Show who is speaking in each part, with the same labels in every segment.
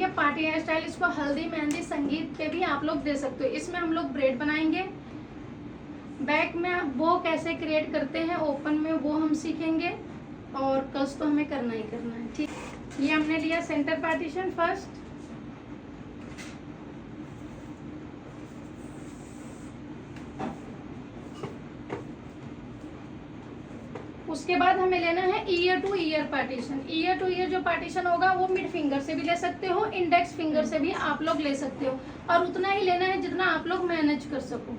Speaker 1: Party hair style, इसको हल्दी मेहंदी संगीत पे भी आप लोग दे सकते हो। इसमें हम लोग ब्रेड बनाएंगे, बैक में वो कैसे क्रिएट करते हैं ओपन में वो हम सीखेंगे, और कल्स तो हमें करना ही करना है। ठीक, ये हमने लिया सेंटर पार्टीशन फर्स्ट, उसके बाद हमें लेना है year two year partition. Year two year जो पार्टीशन होगा वो मिड फिंगर से भी ले सकते हो, इंडेक्स फिंगर से भी आप लोग ले सकते हो, और उतना ही लेना है जितना आप लोग मैनेज कर सको।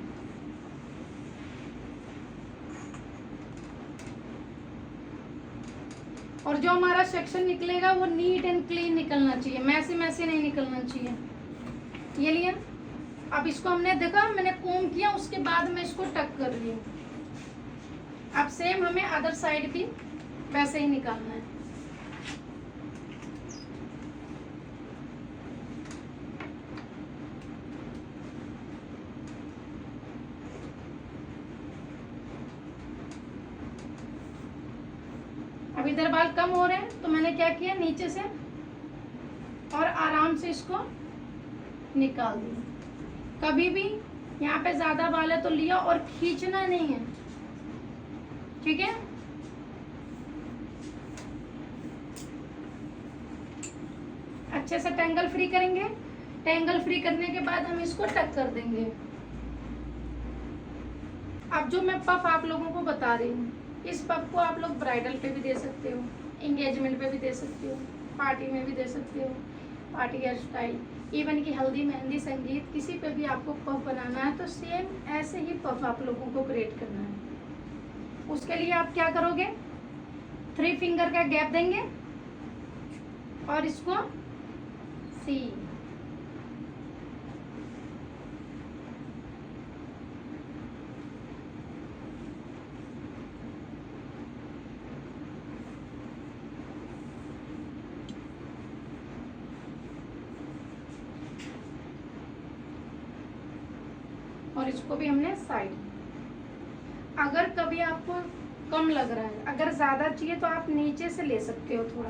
Speaker 1: और जो हमारा सेक्शन निकलेगा वो नीट एंड क्लीन निकलना चाहिए, मैसी मैसी नहीं निकलना चाहिए। ये लिया, अब इसको हमने देखा, मैंने कोम किया, उसके बाद मैं इसको टक कर रही हूँ। अब सेम हमें अदर साइड भी वैसे ही निकालना है। अब इधर बाल कम हो रहे हैं तो मैंने क्या किया, नीचे से और आराम से इसको निकाल दिया। कभी भी यहाँ पे ज्यादा बाल है तो लिया, और खींचना नहीं है, ठीक है। अच्छे से टेंगल फ्री करेंगे, टेंगल फ्री करने के बाद हम इसको टक कर देंगे। अब जो मैं पफ आप लोगों को बता रही हूँ, इस पफ को आप लोग ब्राइडल पे भी दे सकते हो, एंगेजमेंट पे भी दे सकते हो, पार्टी में भी दे सकते हो, पार्टी हेयर स्टाइल, इवन की हल्दी मेहंदी संगीत, किसी पे भी आपको पफ बनाना है तो सेम ऐसे ही पफ आप लोगों को क्रिएट करना है। उसके लिए आप क्या करोगे, 3 फिंगर का गैप देंगे और इसको सी, और इसको भी हमने साइड। अगर कभी आपको कम लग रहा है, अगर ज्यादा चाहिए तो आप नीचे से ले सकते हो थोड़ा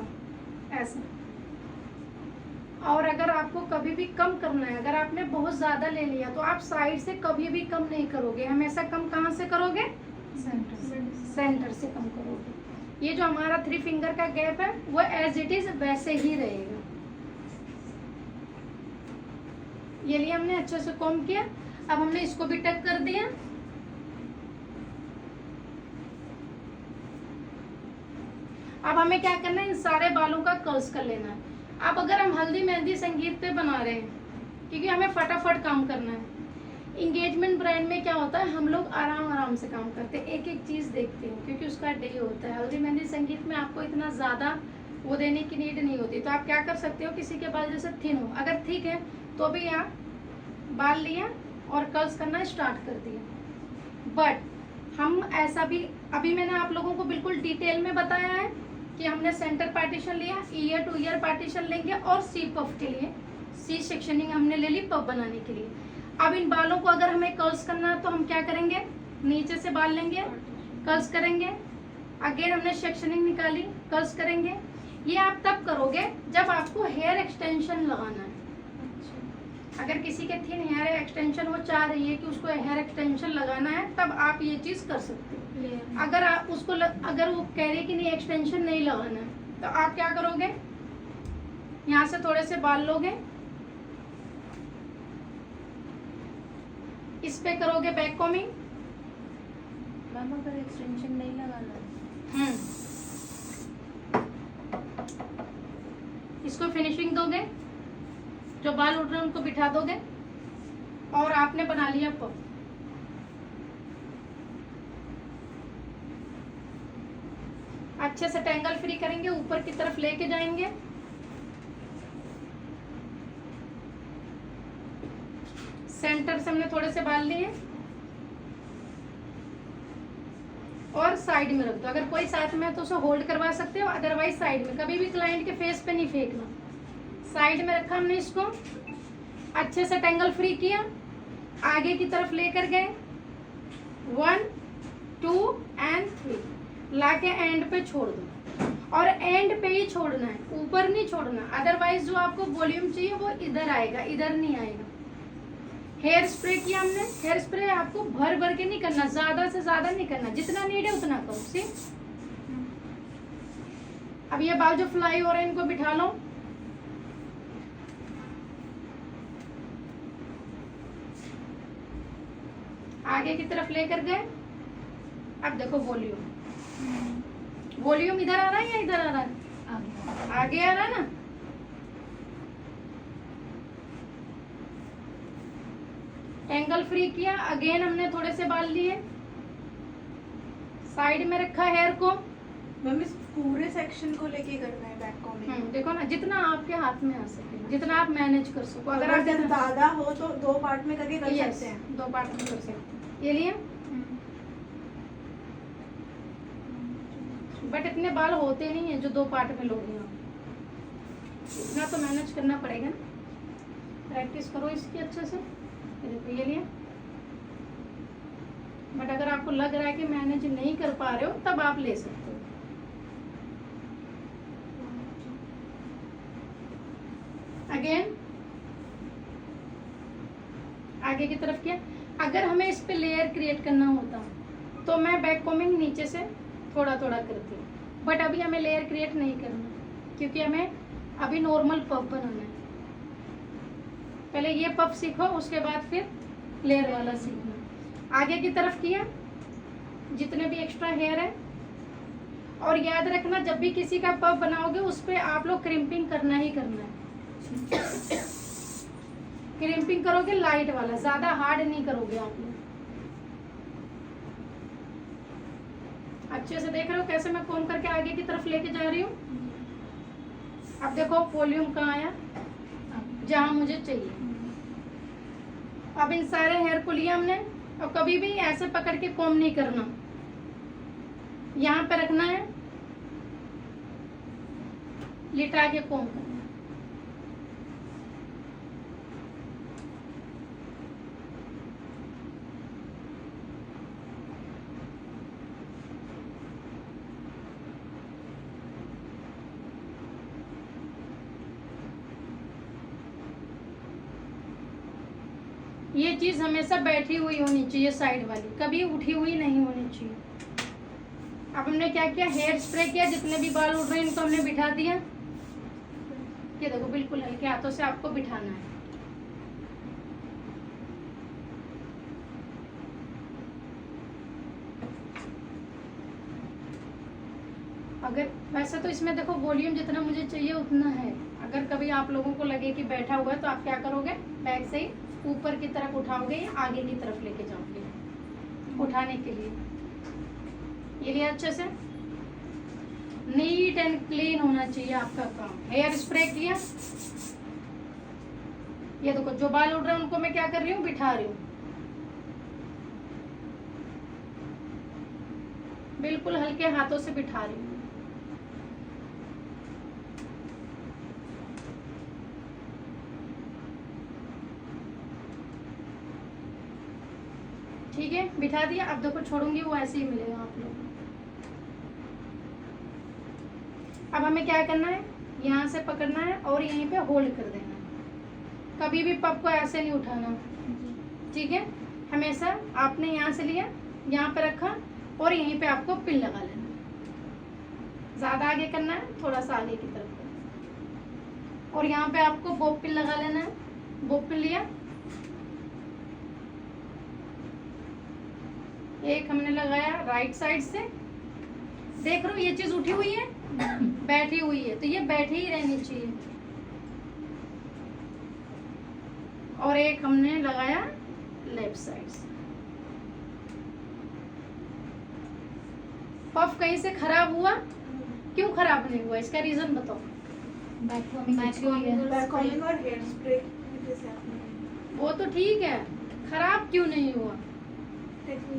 Speaker 1: ऐसा, और अगर आपको कभी भी कम करना है, अगर आपने बहुत ज्यादा ले लिया तो आप साइड से कभी भी कम नहीं करोगे, हमेशा कम कहाँ से करोगे, सेंटर से कम करोगे। ये जो हमारा 3 फिंगर का गैप है वो एज इट इज वैसे ही रहेगा। ये लिए हमने अच्छे से कॉम्ब किया, अब हमने इसको भी टक कर दिया। अब हमें क्या करना है, इन सारे बालों का कर्ल्स कर लेना है। अब अगर हम हल्दी मेहंदी संगीत पे बना रहे हैं, क्योंकि हमें फटाफट काम करना है। इंगेजमेंट ब्राइड में क्या होता है, हम लोग आराम आराम से काम करते हैं, एक एक चीज देखते हैं, क्योंकि उसका डे होता है। हल्दी मेहंदी संगीत में आपको इतना ज्यादा वो देने की नीड नहीं होती, तो आप क्या कर सकते हो, किसी के बाल जैसे थिन हो, अगर ठीक है तो भी आप बाल लिया और कर्ल्स करना स्टार्ट कर दिया। बट हम ऐसा भी, अभी मैंने आप लोगों को बिल्कुल डिटेल में बताया है कि हमने सेंटर पार्टीशन लिया, ईयर टू ईयर पार्टीशन लेंगे, और सी पफ के लिए सी सेक्शनिंग हमने ले ली पफ बनाने के लिए। अब इन बालों को अगर हमें कर्ल्स करना है तो हम क्या करेंगे, नीचे से बाल लेंगे, कर्ल्स करेंगे, अगेन हमने सेक्शनिंग निकाली, कर्ल्स करेंगे। ये आप तब करोगे जब आपको हेयर एक्सटेंशन लगाना है। अगर किसी के थिन हेयर एक्सटेंशन वो चाह रही है कि उसको हेयर एक्सटेंशन लगाना है, तब आप ये चीज कर सकते हो। अगर आप उसको अगर वो कह रही कि नहीं एक्सटेंशन नहीं लगाना है, तो आप क्या करोगे, यहाँ से थोड़े से बाल लोगे, इस पे करोगे बैक कॉमिंग।
Speaker 2: मैम अगर एक्सटेंशन नहीं लगाना है,
Speaker 1: इसको फिनिशिंग दोगे, जो बाल उठ रहे हैं उनको बिठा दोगे, और आपने बना लिया पफ। अच्छे से टेंगल फ्री करेंगे, ऊपर की तरफ लेके जाएंगे, सेंटर से हमने थोड़े से बाल लिए और साइड में रख दो। अगर कोई साथ में है तो उसे होल्ड करवा सकते हो, अदरवाइज साइड में, कभी भी क्लाइंट के फेस पे नहीं फेंकना। साइड में रखा हमने इसको, अच्छे से टेंगल फ्री किया, आगे की तरफ लेकर गए, 1 2 एंड 3, लाके एंड पे छोड़ दो। और एंड पे ही छोड़ना है, ऊपर नहीं छोड़ना, अदरवाइज जो आपको वॉल्यूम चाहिए वो इधर आएगा, इधर नहीं आएगा। हेयर स्प्रे किया हमने, हेयर स्प्रे आपको भर भर के नहीं करना, ज्यादा से ज्यादा नहीं करना, जितना नीड है उतना करो। सी अब ये बाल जो फ्लाई हो रहे हैं इनको बिठा लो। आगे की तरफ लेकर गए। अब देखो वॉल्यूम, वॉल्यूम इधर आ रहा है या इधर आ रहा है? आगे आ रहा है ना। एंगल फ्री किया, अगेन हमने थोड़े से बाल लिए, साइड में रखा हेयर को।
Speaker 2: मैम इस पूरे सेक्शन को लेके करना है बैक कॉम्बिंग।
Speaker 1: देखो ना, जितना आपके हाथ में आ सके, जितना आप मैनेज कर सको। अगर आप
Speaker 2: ज्यादा हो तो 2 पार्ट में करके कर सकते हैं।
Speaker 1: 2 पार्ट में कर सकते हैं। ये लिए, बट इतने बाल होते नहीं है जो 2 पार्ट में लोगे आप, इतना तो मैनेज करना पड़ेगा ना। प्रैक्टिस करो इसकी अच्छे से। देखो ये लिए, बट अगर आपको लग रहा है कि मैनेज नहीं कर पा रहे हो तब आप ले सकते हो। अगेन आगे की तरफ किया। अगर हमें इस पे लेयर क्रिएट करना होता तो मैं बैक कॉम्बिंग नीचे से थोड़ा थोड़ा करती हूँ, बट अभी हमें लेयर क्रिएट नहीं करना, क्योंकि हमें अभी नॉर्मल पफ बनाना है। पहले ये पफ सीखो, उसके बाद फिर लेयर वाला सीखना। आगे की तरफ किया, जितने भी एक्स्ट्रा हेयर है। और याद रखना, जब भी किसी का पफ बनाओगे उस पे आप लोग क्रिम्पिंग करना ही करना है। क्रिम्पिंग करोगे लाइट वाला, ज्यादा हार्ड नहीं करोगे आप लोग। अच्छे से देख रहे हो कैसे मैं कोम करके आगे की तरफ लेके जा रही हूँ। अब देखो वॉल्यूम कहाँ आया, जहां मुझे चाहिए। अब इन सारे हेयर को लिया हमने, और कभी भी ऐसे पकड़ के कोम नहीं करना, यहाँ पे रखना है, लिटा के कोम करना। ये चीज हमेशा बैठी हुई होनी चाहिए, साइड वाली कभी उठी हुई नहीं होनी चाहिए। अब हमने क्या किया, हेयर स्प्रे किया, जितने भी बाल उठ रहे हैं इनको हमने बिठा दिया। ये देखो बिल्कुल हल्के हाथों से आपको बिठाना है। अगर वैसे तो इसमें देखो वॉल्यूम जितना मुझे चाहिए उतना है। अगर कभी आप लोगों को लगे कि बैठा हुआ है तो आप क्या करोगे, बैक से ही ऊपर की तरफ उठाओगे या आगे की तरफ लेके जाओगे उठाने के लिए। ये लिया अच्छे से, नीट एंड क्लीन होना चाहिए आपका काम। हेयर स्प्रे किया, ये देखो जो बाल उड़ रहे हैं उनको मैं क्या कर रही हूँ, बिठा रही हूँ। बिल्कुल हल्के हाथों से बिठा रही हूँ। ठीक है, बिठा दिया। अब देखो छोड़ूंगी वो ऐसे ही मिलेगा आप लोगों को। अब हमें क्या करना है, यहाँ से पकड़ना है और यहीं पे होल्ड कर देना है। कभी भी पफ को ऐसे नहीं उठाना, ठीक है। हमेशा आपने यहाँ से लिया, यहाँ पे रखा और यहीं पे आपको पिन लगा लेना। ज्यादा आगे करना है, थोड़ा सा आगे की तरफ करना। और यहाँ पे आपको बॉब पिन लगा लेना है। बॉब पिन लिया, एक हमने लगाया राइट साइड से। देख रहे हो ये चीज उठी हुई है, बैठी हुई है, तो ये बैठी ही रहनी चाहिए। और एक हमने लगाया लेफ्ट साइड से। पफ कहीं से खराब हुआ, क्यों खराब नहीं हुआ, इसका रीजन बताओ।
Speaker 2: बैक और हेयर स्प्रे
Speaker 1: वो तो ठीक है, खराब क्यों नहीं हुआ।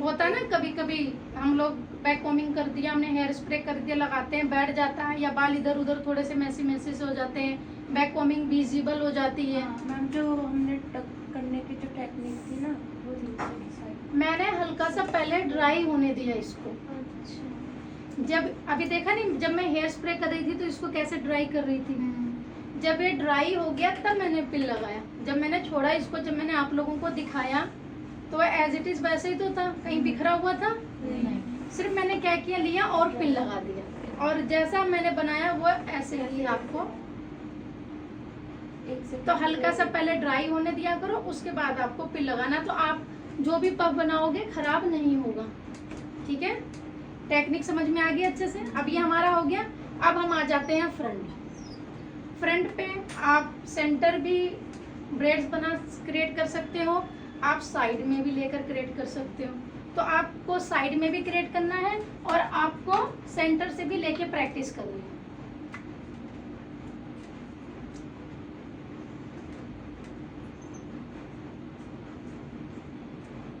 Speaker 1: होता है ना कभी कभी हम लोग बैक कॉम्बिंग कर दिया हमने, हेयर स्प्रे कर दिया, लगाते हैं बैठ जाता है, या बाल इधर उधर थोड़े से मैसी मैसी से हो जाते हैं, बैक कॉम्बिंग विजिबल हो जाती है।
Speaker 2: मैम जो हमने टक करने की जो टेक्निक थी ना, वो
Speaker 1: मैंने हल्का सा पहले ड्राई होने दिया इसको।
Speaker 2: अच्छा,
Speaker 1: जब अभी देखा नहीं, जब मैं हेयर स्प्रे कर रही थी तो इसको कैसे ड्राई कर रही थी। जब ये ड्राई हो गया तब मैंने पिन लगाया। जब मैंने छोड़ा इसको, जब मैंने आप लोगों को दिखाया तो एज इट इज वैसे ही तो था, कहीं बिखरा हुआ था नहीं। सिर्फ मैंने क्या किया, लिया और पिन लगा दिया, और जैसा मैंने बनाया वो ऐसे ही आपको। तो हल्का सा पहले ड्राई होने दिया करो, उसके बाद आपको पिन लगाना, तो आप जो भी पफ बनाओगे खराब नहीं होगा। ठीक है, टेक्निक समझ में आ गई अच्छे से। अब ये हमारा हो गया। अब हम आ जाते हैं फ्रंट पे। आप सेंटर भी ब्रेड्स बना क्रिएट कर सकते हो, आप साइड में भी लेकर क्रिएट कर सकते हो। तो आपको साइड में भी क्रिएट करना है और आपको सेंटर से भी लेके प्रैक्टिस करनी है।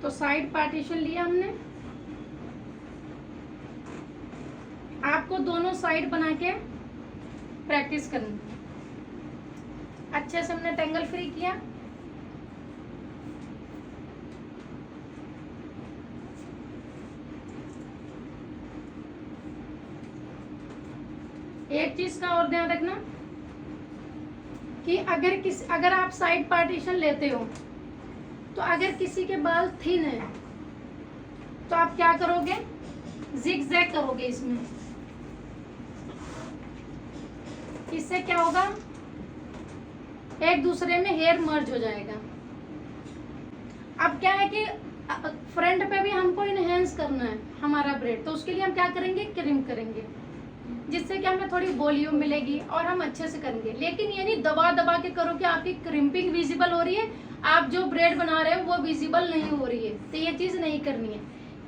Speaker 1: तो साइड पार्टीशन लिया हमने, आपको दोनों साइड बना के प्रैक्टिस करनी। अच्छे से हमने टेंगल फ्री किया। एक चीज का और ध्यान रखना कि अगर आप साइड पार्टीशन लेते हो तो अगर किसी के बाल थिन है तो आप क्या करोगे, जिग जैग करोगे इसमें। इससे क्या होगा, एक दूसरे में हेयर मर्ज हो जाएगा। अब क्या है कि फ्रंट पे भी हमको इनहेंस करना है हमारा ब्रेड, तो उसके लिए हम क्या करेंगे, क्रिम करेंगे, जिससे कि हमें थोड़ी वॉल्यूम मिलेगी और हम अच्छे से करेंगे। लेकिन ये नहीं दबा दबा के करो कि आपकी क्रिम्पिंग विजिबल हो रही है, आप जो ब्रेड बना रहे हो वो विजिबल नहीं हो रही है, तो ये चीज नहीं करनी है।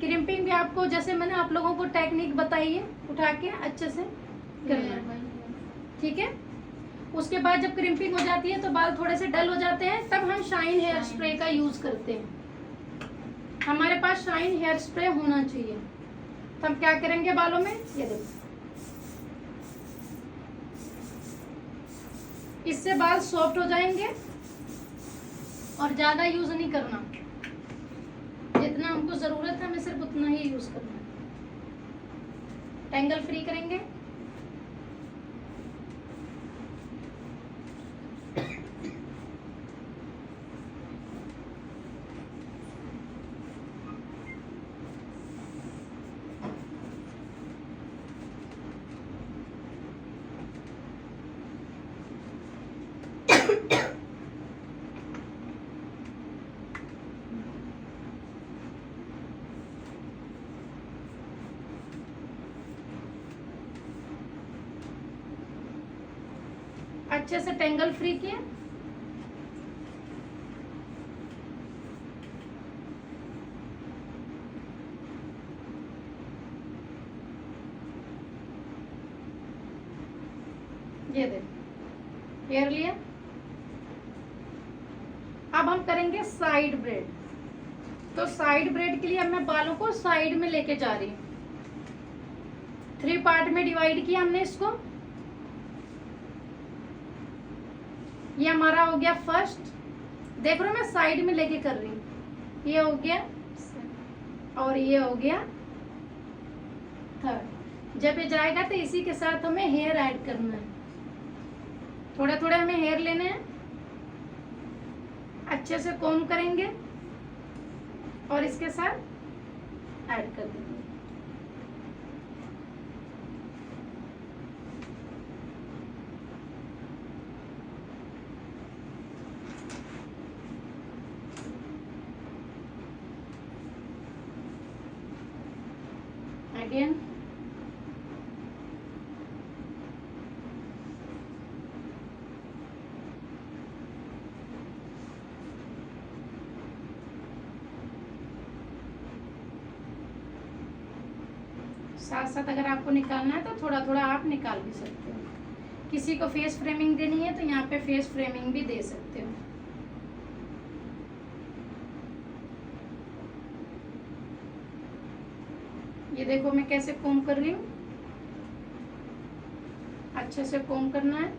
Speaker 1: क्रिम्पिंग भी आपको, जैसे मैंने आप लोगों को टेक्निक बताई है, उठा के अच्छे से करना है। ठीक है, उसके बाद जब क्रिम्पिंग हो जाती है तो बाल थोड़े से डल हो जाते हैं, तब हम शाइन हेयर स्प्रे का यूज करते हैं। हमारे पास शाइन हेयर स्प्रे होना चाहिए। तो हम क्या करेंगे बालों में, ये देखो, इससे बाल सॉफ्ट हो जाएंगे और ज्यादा यूज नहीं करना, जितना हमको जरूरत है हमें सिर्फ उतना ही यूज करना है। टेंगल फ्री करेंगे। अच्छे से टेंगल फ्री किए। ये देख, हेयर लिया। अब हम करेंगे साइड ब्रेड। तो साइड ब्रेड के लिए अब मैं बालों को साइड में लेके जा रही हूँ। 3 पार्ट में डिवाइड किया हमने इसको। ये हमारा हो गया फर्स्ट, देख रहे हो मैं साइड में लेके कर रही हूँ। ये हो गया और ये हो गया थर्ड। जब ये जाएगा तो इसी के साथ हमें हेयर ऐड करना है। थोड़े थोड़े हमें हेयर लेने हैं, अच्छे से कोम करेंगे और इसके साथ ऐड कर देंगे। अगेन साथ साथ अगर आपको निकालना है तो थोड़ा थोड़ा आप निकाल भी सकते हो। किसी को फेस फ्रेमिंग देनी है तो यहाँ पे फेस फ्रेमिंग भी दे सकते हो। ये देखो मैं कैसे कोम कर रही हूँ, अच्छे से कोम करना है।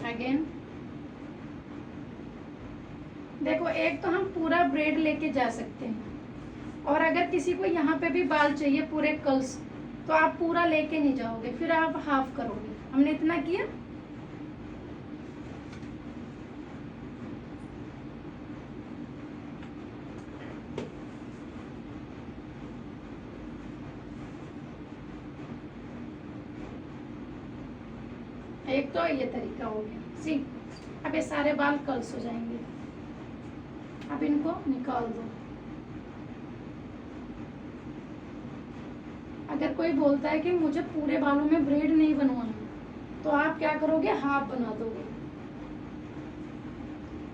Speaker 1: अगेन देखो, एक तो हम पूरा ब्रेड लेके जा सकते हैं, और अगर किसी को यहाँ पे भी बाल चाहिए पूरे कर्ल्स, तो आप पूरा लेके नहीं जाओगे, फिर आप हाफ करोगे। हमने इतना किया। एक तो ये तरीका हो गया। सी, अब ये सारे बाल कर्ल्स हो जाएंगे। अब इनको निकाल दो। अगर कोई बोलता है कि मुझे पूरे बालों में ब्रेड नहीं बनवाना, तो आप क्या करोगे, हाफ बना दोगे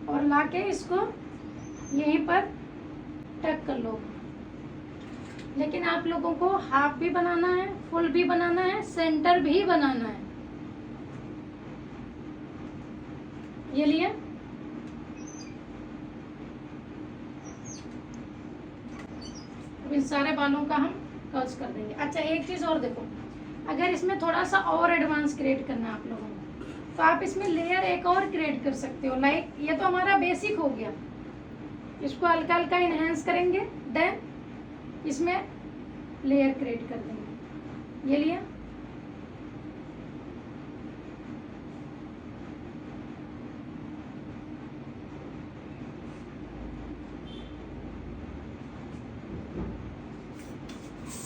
Speaker 1: और लाके इसको यहीं पर टक कर लो। लेकिन आप लोगों को हाफ भी बनाना है, फुल भी बनाना है, सेंटर भी बनाना है। ये लिए। अब इन सारे बालों का हम कर्ल्स कर देंगे। अच्छा, एक चीज और देखो, अगर इसमें थोड़ा सा और एडवांस क्रिएट करना है आप लोगों को, तो आप इसमें लेयर एक और क्रिएट कर सकते हो। लाइक ये तो हमारा बेसिक हो गया, इसको हल्का हल्का इनहेंस करेंगे, देन इसमें लेयर क्रिएट कर देंगे। ये लिया।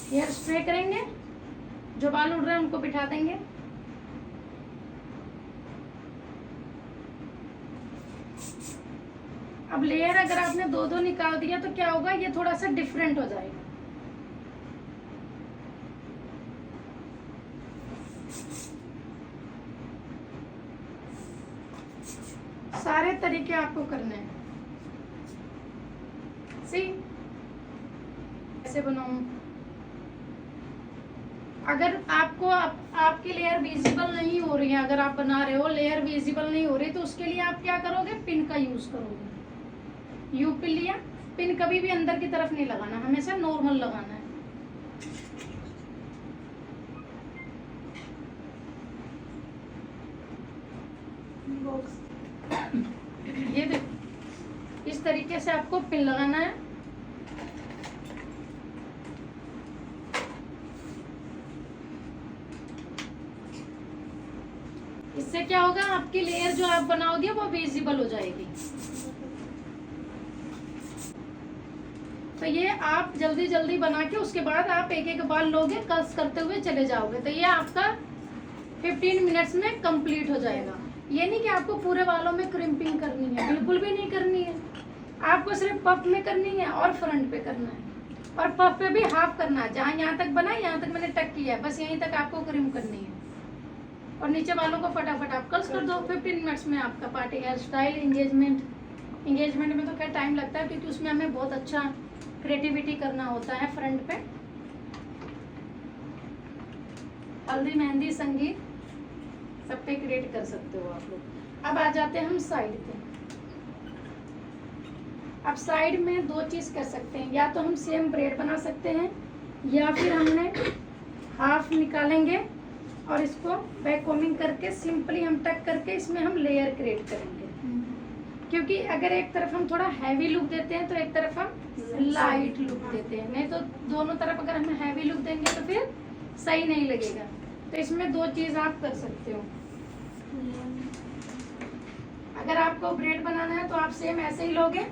Speaker 1: हेयर स्प्रे करेंगे, जो बाल उड़ रहे हैं उनको बिठा देंगे। अब लेयर अगर आपने दो दो निकाल दिया तो क्या होगा, ये थोड़ा सा डिफरेंट हो जाएगा। सारे तरीके आपको करने हैं। सी, ऐसे बनाऊं। अगर आपको आपकी लेयर विजिबल नहीं हो रही है, अगर आप बना रहे हो लेयर विजिबल नहीं हो रही, तो उसके लिए आप क्या करोगे, पिन का यूज करोगे। यू पिन लिया। पिन कभी भी अंदर की तरफ नहीं लगाना, हमेशा नॉर्मल लगाना है। ये देखो, इस तरीके से आपको पिन लगाना है। इससे क्या होगा, आपकी लेयर जो आप बनाओगे वो विजिबल हो जाएगी। तो ये आप जल्दी जल्दी बना के उसके बाद आप एक एक बाल लोगे, कर्ल्स करते हुए चले जाओगे, तो ये आपका 15 मिनट्स में कंप्लीट हो जाएगा। ये नहीं कि आपको पूरे बालों में क्रिम्पिंग करनी है, बिल्कुल भी नहीं करनी है। आपको सिर्फ पफ में करनी है और फ्रंट पे करना है, और पफ पे भी हाफ करना है। जहाँ यहाँ तक बना, यहाँ तक मैंने टक किया है, बस यहीं तक आपको क्रिम करनी है। और नीचे बालों को फटाफट आप कर्ल्स कर दो। 15 मिनट्स में आपका पार्टी हेयर स्टाइल। एंगेजमेंट में तो खैर टाइम लगता है, क्योंकि उसमें हमें बहुत अच्छा क्रिएटिविटी करना होता है। फ्रंट पे हल्दी, मेहंदी, संगीत सब पे क्रिएट कर सकते हो आप लोग। अब आ जाते हैं हम साइड पे। अब साइड में दो चीज कर सकते हैं, या तो हम सेम ब्रेड बना सकते हैं, या फिर हमने हाफ निकालेंगे और इसको बैक कोमिंग करके सिंपली हम टक करके इसमें हम लेयर क्रिएट करेंगे। क्योंकि अगर एक तरफ हम थोड़ा हैवी लुक देते हैं तो एक तरफ हम लाइट लुक देते हैं, नहीं तो दोनों तरफ अगर हम हैवी लुक देंगे तो फिर सही नहीं लगेगा। तो इसमें दो चीज आप कर सकते हो। अगर आपको ब्रेड बनाना है तो आप सेम ऐसे ही लोगे,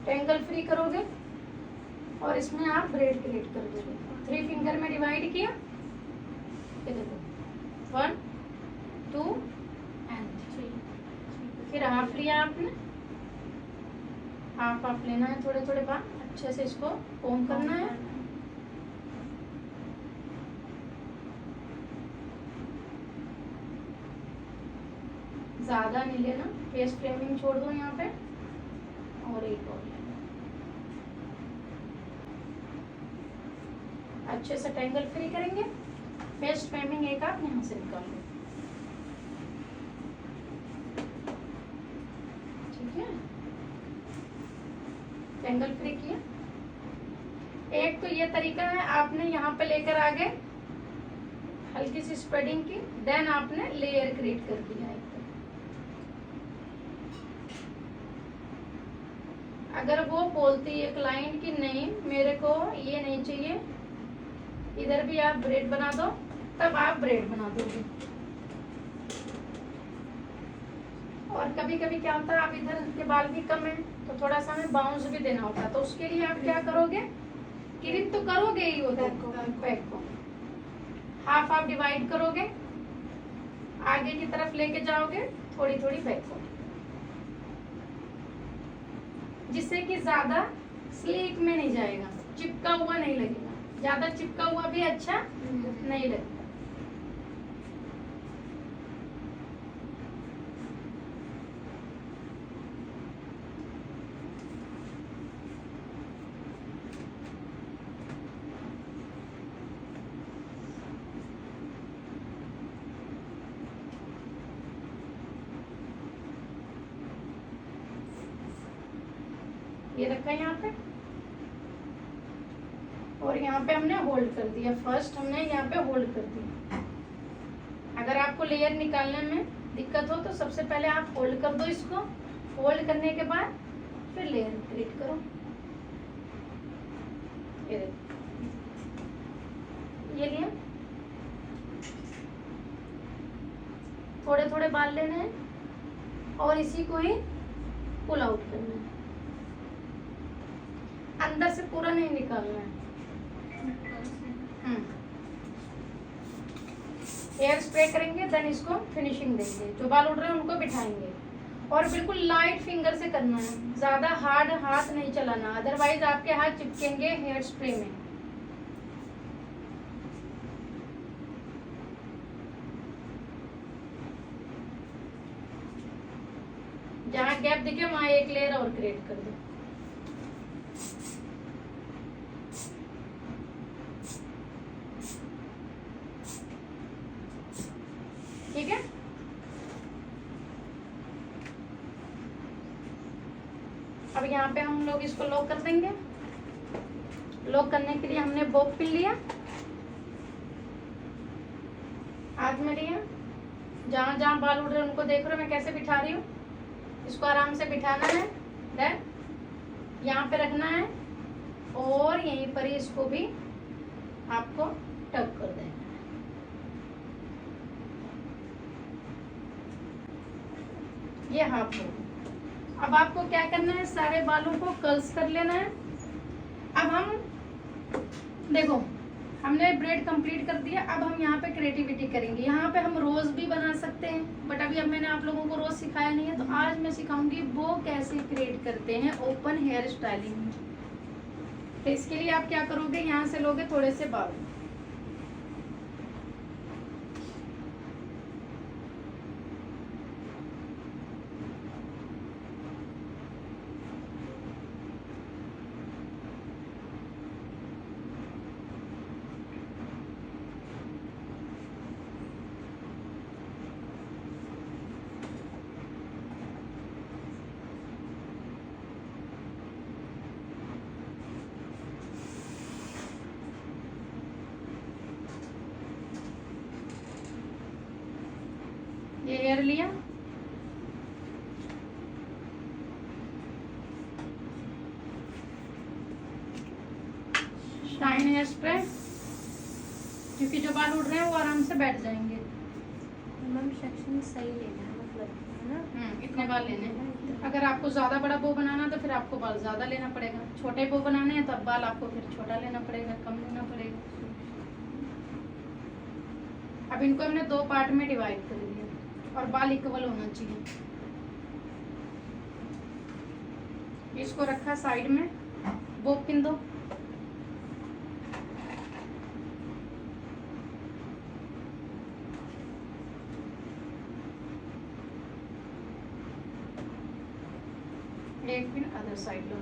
Speaker 1: ट्रायंगल फ्री करोगे और इसमें आप ब्रेड क्रिएट कर दोगे। 3 फिंगर में डिवाइड किया, ये देखो 1 2 एंड 3। फिर हाफ लिया आपने, हाफ लेना है, थोड़े थोड़े बाल अच्छे से इसको कोम करना है। ज्यादा नहीं लेना, फेस फ्रेमिंग छोड़ दो यहाँ पे, और एक और अच्छे से ट्रायंगल फ्री करेंगे। फेस फ्रेमिंग एक आप यहाँ से निकाल लो, ठीक है। ट्रायंगल फ्री किया। एक तो ये तरीका है, आपने यहाँ पे लेकर आ गए, हल्की सी स्प्रेडिंग की, देन आपने लेयर क्रिएट कर दिया। अगर वो बोलती है क्लाइंट कि नहीं मेरे को ये नहीं चाहिए, इधर भी आप ब्रेड बना दो, तब आप ब्रेड बना दोगे। और कभी कभी क्या होता है, आप इधर के बाल भी कम है तो थोड़ा सा हमें बाउंस भी देना होता है, तो उसके लिए आप क्या करोगे, क्लिप तो करोगे ही उधर बैक को हाफ हाफ डिवाइड करोगे, आगे की तरफ लेके जाओगे थोड़ी थोड़ी बैक को, जिससे कि ज्यादा स्लीक में नहीं जाएगा, चिपका हुआ नहीं लगेगा, ज्यादा चिपका हुआ भी अच्छा नहीं लगेगा। ये रखा है यहाँ पे, और यहाँ पे हमने होल्ड कर दिया, फर्स्ट हमने यहाँ पे होल्ड कर दिया। अगर आपको लेयर निकालने में दिक्कत हो तो सबसे पहले आप होल्ड कर दो इसको, होल्ड करने के बाद फिर लेयर क्रिएट करो। ये देखो, ये लिया, थोड़े थोड़े बाल लेने हैं और इसी को ही पुल आउट करना है, अंदर से पूरा नहीं निकालना है। हेयर स्प्रे करेंगे, देन इसको फिनिशिंग देंगे, जो बाल उड़ रहे हैं उनको बिठाएंगे, और बिल्कुल लाइट फिंगर से करना है, ज्यादा हार्ड हाथ नहीं चलाना, अदरवाइज आपके हाथ चिपकेंगे हेयर स्प्रे में। जहाँ गैप दिखे वहां एक लेयर और क्रिएट कर दो। ठीक है, अब यहाँ पे हम लोग इसको लॉक कर देंगे। लॉक करने के लिए हमने बॉब पिन लिया, हाथ में लिया, जहाँ जहाँ बाल उड़ रहे हैं उनको देख रहे हो मैं कैसे बिठा रही हूँ, इसको आराम से बिठाना है, देन यहाँ पे रखना है और यहीं पर ही इसको भी आपको टक कर देना है। ये हाफ हो। अब आपको क्या करना है, सारे बालों को कर्ल्स कर लेना है। अब हम देखो हमने ब्रेड कंप्लीट कर दिया, अब हम यहाँ पे क्रिएटिविटी करेंगे। यहाँ पे हम रोज भी बना सकते हैं, बट अभी अब मैंने आप लोगों को रोज सिखाया नहीं है, तो आज मैं सिखाऊंगी वो कैसे क्रिएट करते हैं ओपन हेयर स्टाइलिंग। तो इसके लिए आप क्या करोगे, यहाँ से लोगे थोड़े से बाल, ये हेयर लिया, शाइन हेयर स्प्रे, क्योंकि जो बाल उड़ रहे हैं वो आराम से बैठ जाएंगे।
Speaker 2: मैम सेक्शन सही लेना है, मतलब है ना,
Speaker 1: इतने बाल लेने हैं। अगर आपको ज्यादा बड़ा बो बनाना है तो फिर आपको बाल ज्यादा लेना पड़ेगा, छोटे बो बनाने हैं तो अब बाल आपको फिर छोटा लेना पड़ेगा, कम लेना पड़ेगा। अब इनको हमने दो पार्ट में डिवाइड कर दिया और बाल इक्वल होना चाहिए। इसको रखा साइड में, बो पिन दो, एक पिन अदर साइड लो।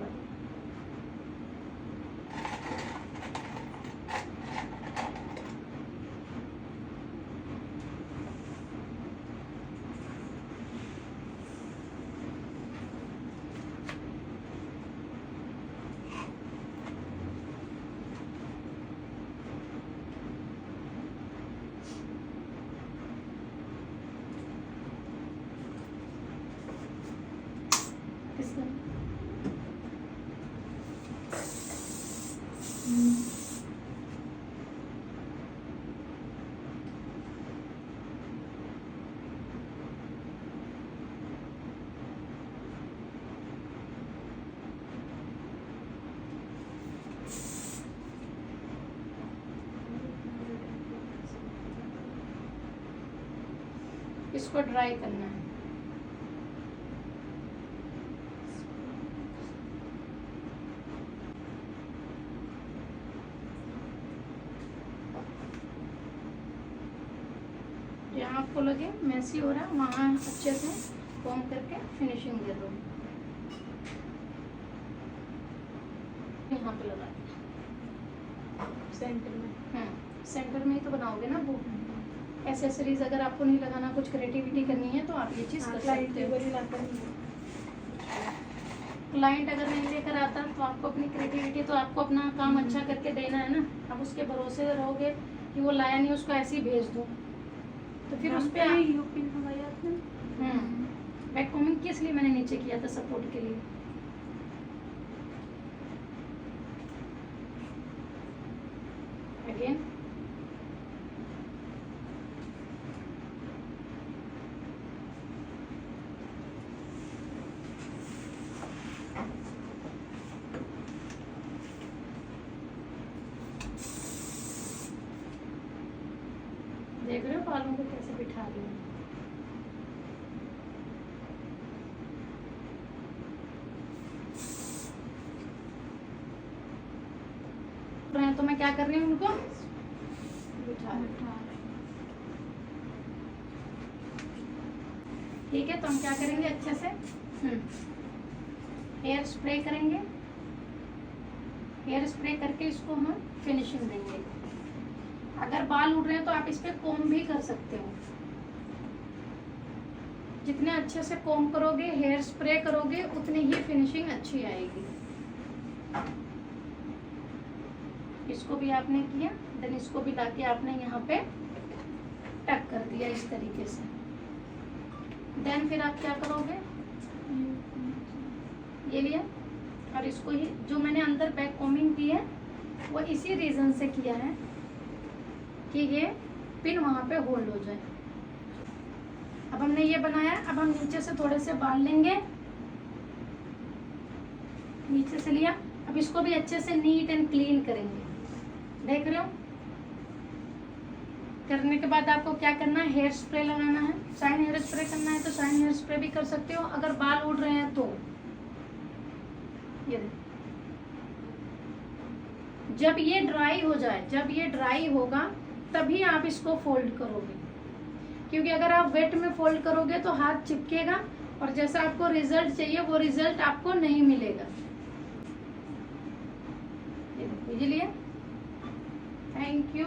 Speaker 1: इसको ड्राई करना है। जहाँ आपको लगे मैसी हो रहा है वहाँ अच्छे से कॉम करके फिनिशिंग दे दो। यहाँ पे लगा
Speaker 2: सेंटर में।
Speaker 1: सेंटर में ही तो बनाओगे ना वो। एसेसरीज अगर आपको नहीं लगाना, कुछ क्रिएटिविटी करनी है तो आप ये चीज़ कर सकते हो। क्लाइंट अगर नहीं लेकर आता तो आपको अपनी क्रिएटिविटी, तो आपको अपना काम अच्छा करके देना है ना। आप उसके भरोसे रहोगे कि वो लाया नहीं, उसको ऐसे ही भेज दो, तो फिर उस पर
Speaker 2: यूपी हमारे आपने
Speaker 1: बैक कॉमिंग किस लिए मैंने नीचे किया था, सपोर्ट के लिए। अगेन देख रहे हो बालों को कैसे बिठा रही हूँ। तो मैं क्या कर रही हूँ, उनको बिठा रही हूँ। ठीक है, तो हम क्या करेंगे अच्छे से हेयर स्प्रे करेंगे। हेयर स्प्रे करके इसको हम फिनिशिंग देंगे। अगर बाल उड़ रहे हैं तो आप इस पे कोम भी कर सकते हो। जितने अच्छे से कोम करोगे, हेयर स्प्रे करोगे, उतनी ही फिनिशिंग अच्छी आएगी। इसको भी आपने किया, देन इसको भी लाके आपने यहाँ पे टक कर दिया इस तरीके से। देन फिर आप क्या करोगे, ये लिया और इसको ही जो मैंने अंदर बैक कोमिंग की है वो इसी रीजन से किया है कि ये पिन वहाँ पे होल्ड हो जाए। अब हमने ये बनाया, अब हम नीचे से थोड़े से बाल लेंगे, नीचे से लिया। अब इसको भी अच्छे से नीट एंड क्लीन करेंगे। देख रहे हो, करने के बाद आपको क्या करना है, हेयर स्प्रे लगाना है। शाइन हेयर स्प्रे करना है तो शाइन हेयर स्प्रे भी कर सकते हो, अगर बाल उड़ रहे हैं तो। ये जब ये ड्राई हो जाए, जब ये ड्राई होगा तभी आप इसको फोल्ड करोगे, क्योंकि अगर आप वेट में फोल्ड करोगे तो हाथ चिपकेगा और जैसा आपको रिजल्ट चाहिए वो रिजल्ट आपको नहीं मिलेगा। बुझलिए, थैंक यू।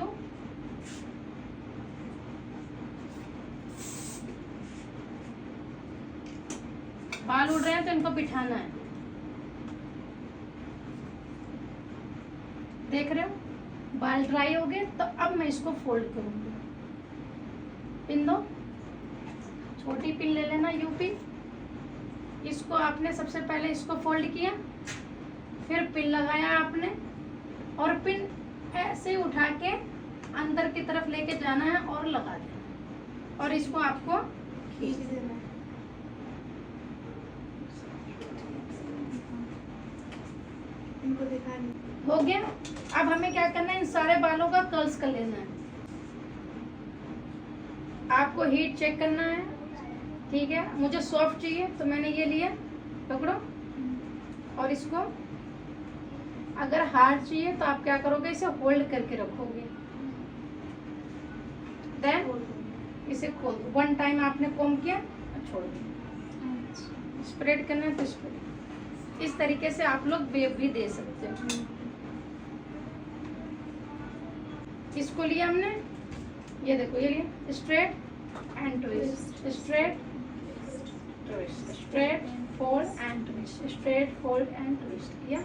Speaker 1: बाल उड़ रहे हैं तो इनको बिठाना है। देख रहे हो, बाल ड्राई हो गए तो अब मैं इसको फोल्ड करूंगी। पिन दो, छोटी पिन ले लेना यूपी। इसको आपने सबसे पहले इसको फोल्ड किया, फिर पिन लगाया आपने और पिन ऐसे उठा के अंदर की तरफ लेके जाना है और लगा देना, और इसको आपको खींच देना है।
Speaker 2: इनको दिखाने
Speaker 1: हो गया। अब हमें क्या करना है, इन सारे बालों का कर्ल्स कर लेना है। आपको हीट चेक करना है, ठीक है। मुझे सॉफ्ट चाहिए तो मैंने ये लिया, पकड़ो, और इसको अगर हार्ड चाहिए तो आप क्या करोगे, इसे होल्ड करके रखोगे, देन इसे खोल दो। 1 टाइम आपने कॉम किया और छोड़ दो। स्प्रेड करना है तो स्प्रेड। इस तरीके से आप लोग वेव भी दे सकते हो। इसको लिया हमने, ये देखो, ये लिया straight and twist, straight twist, straight fold and twist, straight fold and twist किया।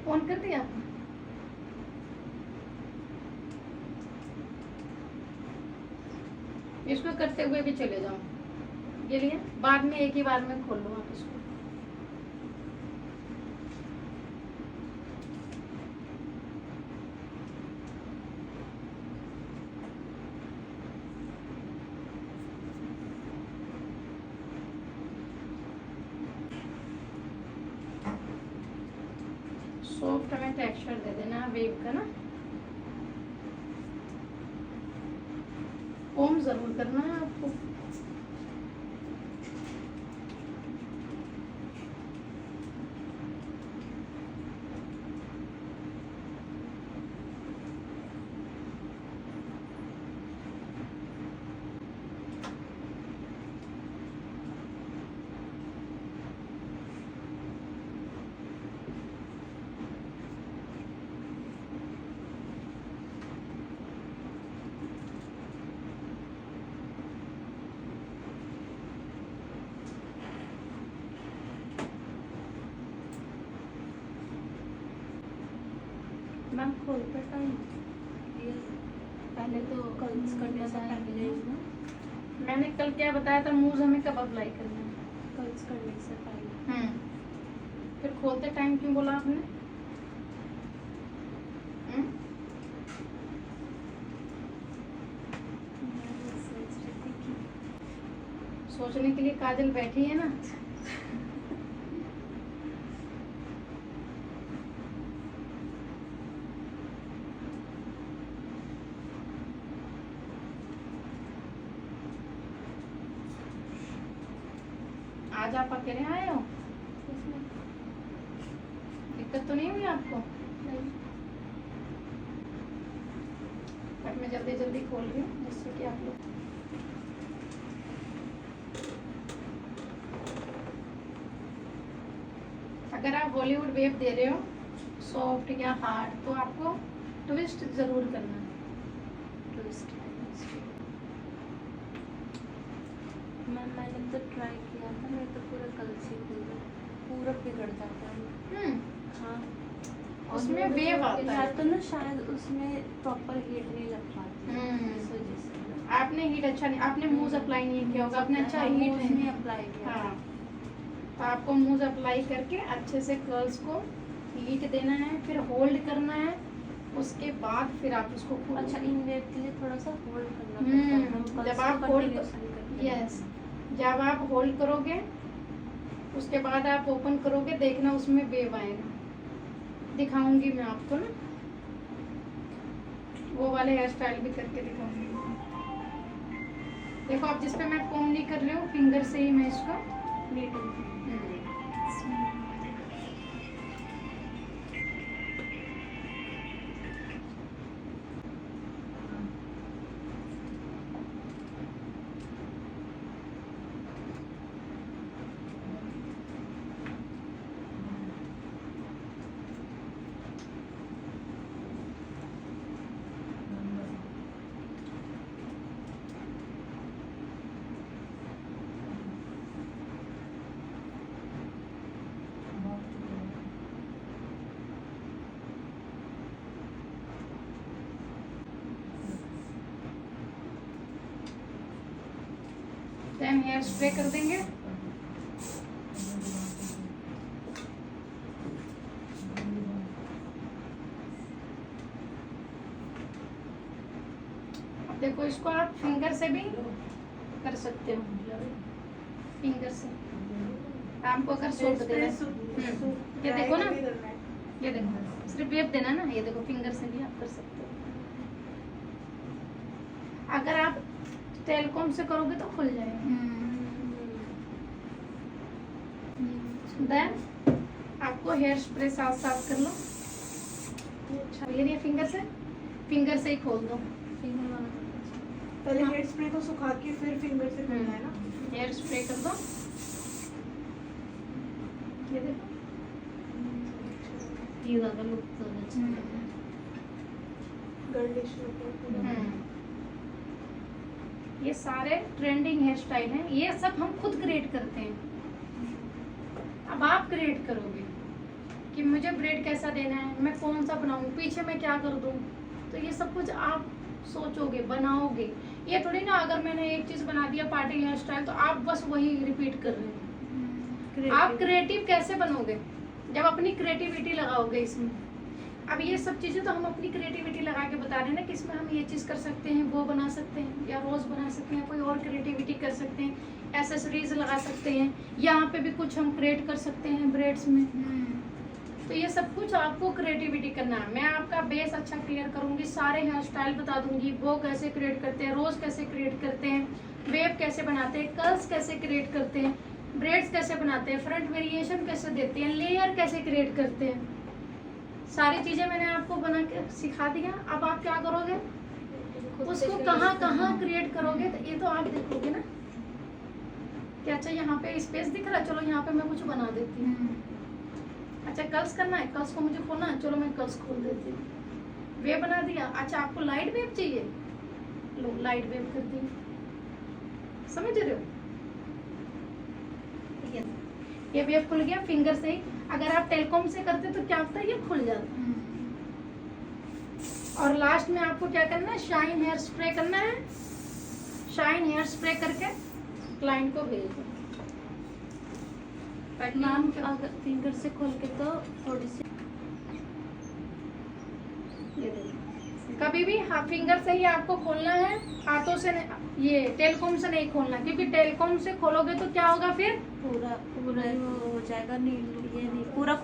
Speaker 1: ऑन कर दिया आपने? इसको करते हुए भी चले जाओ। ये लिए बाद में एक ही बार में खोल लो आप इसको। सॉफ्ट में टेक्सचर दे देना वेव का ना। कोम जरूर करना है आपको। मैम खोलते टाइम
Speaker 2: पहले तो कर्ल्स करने से पहले ना,
Speaker 1: मैंने कल क्या बताया था, मूव हमें कब अप्लाई करना है?
Speaker 2: कर्ल्स करने से पहले।
Speaker 1: फिर खोलते टाइम क्यों बोला आपने?
Speaker 2: मैं सोच रही थी कि
Speaker 1: सोचने के लिए काजल बैठी है ना। आज आप अकेले आए हो?
Speaker 2: इसमें
Speaker 1: दिक्कत तो नहीं हुई आपको?
Speaker 2: नहीं,
Speaker 1: बट मैं जल्दी जल्दी खोल रही हूँ जिससे कि आप लोग अगर आप बॉलीवुड वेव दे रहे हो सॉफ्ट या हार्ड तो आपको ट्विस्ट जरूर करना है।
Speaker 2: ट्विस्ट मैंने तो ट्राई किया था, मैं तो पूरा कर्ल्स ही खुल गया, पूरा बिगड़ जाता है। हाँ, और
Speaker 1: उसमें वेव आता है।
Speaker 2: तो ना शायद उसमें प्रॉपर हीट नहीं लग पाती है, इस वजह से।
Speaker 1: आपने हीट अच्छा नहीं, आपने मूज अप्लाई नहीं किया होगा, आपने अच्छा हीट
Speaker 2: नहीं
Speaker 1: नहीं।
Speaker 2: अप्लाई किया।
Speaker 1: हाँ, तो आपको मूज अप्लाई करके अच्छे से कर्ल्स को हीट देना है, फिर होल्ड करना है, उसके बाद फिर आप उसको खोलो।
Speaker 2: अच्छा, इन वेव के लिए थोड़ा सा होल्ड करना पड़ता है। हम
Speaker 1: जब
Speaker 2: कर्ल्स
Speaker 1: आप
Speaker 2: को
Speaker 1: होल्ड
Speaker 2: continuously करते हैं।
Speaker 1: यस, जब आप होल्ड करोगे उसके बाद आप ओपन करोगे, देखना उसमें वेव आएगा। दिखाऊंगी मैं आपको ना, वो वाले हेयर स्टाइल भी करके दिखाऊंगी। देखो आप जिस पे मैं कोम नहीं कर रही हूँ, फिंगर से ही मैं इसको
Speaker 2: नीडल
Speaker 1: देन हेयर स्प्रे कर देंगे। अब देखो इसको आप फिंगर से भी कर सकते हो, फिंगर से आपको अगर सूट देना है। ये देखो ना, ये देखो सिर्फ वेव देना ना, ये देखो फिंगर से भी आप कर सकते हो। अगर आप टेलकॉम से करोगे तो खुल जाएगा। देन आपको हेयर स्प्रे साथ साथ कर लो। अच्छा ये नहीं फिंगर से ही खोल दो।
Speaker 2: पहले हेयर स्प्रे को सुखा के फिर फिंगर से करना है ना।
Speaker 1: हेयर स्प्रे कर दो, ये देखो
Speaker 2: ये ज़्यादा लुक तो अच्छा है। गर्लिश लुक है पूरा।
Speaker 1: ये सारे ट्रेंडिंग हेयर स्टाइल हैं, ये सब हम खुद क्रिएट करते हैं। अब आप क्रिएट करोगे कि मुझे ब्रेड कैसा देना है, मैं कौन सा बनाऊं, पीछे मैं क्या कर दूं, तो ये सब कुछ आप सोचोगे, बनाओगे। ये थोड़ी ना अगर मैंने एक चीज बना दिया पार्टी हेयर स्टाइल तो आप बस वही रिपीट कर रहे हैं। आप क्रिएटिव कैसे बनोगे? जब अपनी क्रिएटिविटी लगाओगे इसमें। अब ये सब चीजें तो हम अपनी क्रिएटिविटी लगा के बता रहे हैं ना कि इसमें हम ये चीज कर सकते हैं, वो बना सकते हैं, या रोज बना सकते हैं, कोई और क्रिएटिविटी कर सकते हैं, एसेसरीज लगा सकते हैं, यहाँ पे भी कुछ हम क्रिएट कर सकते हैं ब्रेड्स में। तो ये सब कुछ आपको क्रिएटिविटी करना है। मैं आपका बेस अच्छा क्लियर करूंगी, सारे हेयर स्टाइल बता दूंगी, वो कैसे क्रिएट करते हैं, रोज कैसे क्रिएट करते हैं, वेव कैसे बनाते हैं, कर्ल्स कैसे क्रिएट करते हैं, ब्रेड्स कैसे बनाते हैं, फ्रंट वेरिएशन कैसे देते हैं, लेयर कैसे क्रिएट करते हैं, सारी चीजें मैंने आपको बना के सिखा दिया। अब आप क्या करोगे, उसको कहाँ कहाँ क्रिएट करोगे, तो ये तो आप देखोगे ना कि अच्छा यहाँ पे स्पेस दिख रहा है, चलो यहाँ पे मैं कुछ बना देती हूँ। अच्छा कर्ल्स करना है, कर्ल्स को मुझे खोलना है, चलो मैं कर्ल्स खोल देती हूँ। वेव बना दिया, अच्छा आपको लाइट वेव चाहिए, लो लाइट वेव कर दी, समझ रहे हो। ये वेव खुल गया फिंगर से ही। अगर आप टेलीकॉम से करते तो क्या होता है, ये खुल जाता। और लास्ट में आपको क्या करना है, शाइन हेयर स्प्रे करना है। शाइन हेयर स्प्रे करके क्लाइंट को भेज दो।
Speaker 2: मैम अगर फिंगर से खोल के तो थोड़ी सी
Speaker 1: ये देखो, कभी भी फिंगर से ही आपको खोलना है, हाथों से ये टेलीकॉम से नहीं खोलना, क्योंकि टेलीकॉम से खोलोगे तो क्या होगा, फिर
Speaker 2: पूरा पूरा वो हो जाएगा, नहीं ये नहीं पूरा